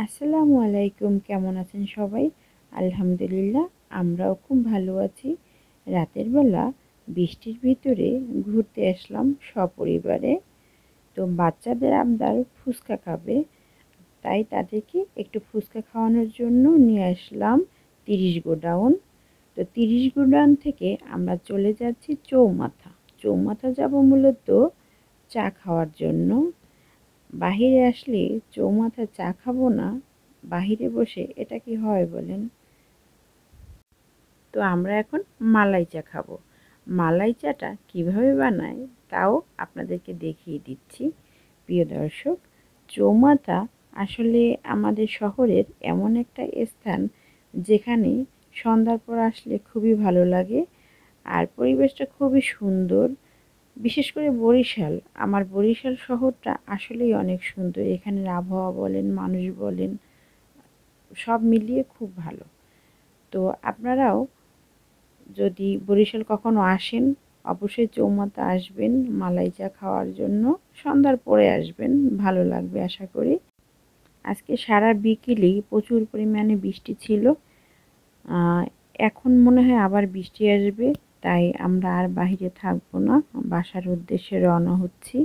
আসসালামু আলাইকুম, কেমন আছেন সবাই? আলহামদুলিল্লাহ, আমরাও খুব ভালো আছি। রাতের বেলা বৃষ্টির ভিতরে ঘুরতে আসলাম সপরিবারে। তো বাচ্চাদের আবদার ফুচকা খাবে, তাই তাদেরকে একটু ফুচকা খাওয়ানোর জন্য নিয়ে আসলাম 30 গোডাউন। তো 30 গোডাউন থেকে আমরা চলে যাচ্ছি চৌমাথা। চৌমাথা যাব মূলত চা খাওয়ার জন্য। বাহিরে আসলে চৌমাথায় চা খাবো না, বাহিরে বসে এটা কি হয় বলেন? তো আমরা এখন মালাই চা খাবো। মালাই চাটা কিভাবে বানায় তাও আপনাদেরকে দেখিয়ে দিচ্ছি। প্রিয় দর্শক, চৌমাথা আসলে আমাদের শহরের এমন একটা স্থান যেখানে সন্ধ্যার পর আসলে খুবই ভালো লাগে, আর পরিবেশটা খুবই সুন্দর। বিশেষ করে বরিশাল, আমার বরিশাল শহরটা আসলেই অনেক সুন্দর। এখানের আবহাওয়া বলেন, মানুষ বলেন, সব মিলিয়ে খুব ভালো। তো আপনারাও যদি বরিশাল কখনো আসেন, অবশ্যই চৌমাথা আসবেন মালাই চা খাওয়ার জন্য। সন্ধ্যার পরে আসবেন, ভালো লাগবে আশা করি। আজকে সারা বিকেলেই প্রচুর পরিমাণে বৃষ্টি ছিল। এখন মনে হয় আবার বৃষ্টি আসবে, তাই আমরা আর বাহিরে থাকবো না, বাসার উদ্দেশ্যে রওনা হচ্ছি।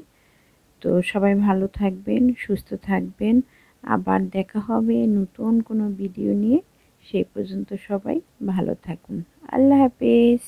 তো সবাই ভালো থাকবেন, সুস্থ থাকবেন। আবার দেখা হবে নতুন কোনো ভিডিও নিয়ে। সেই পর্যন্ত সবাই ভালো থাকুন। আল্লাহ হাফেজ।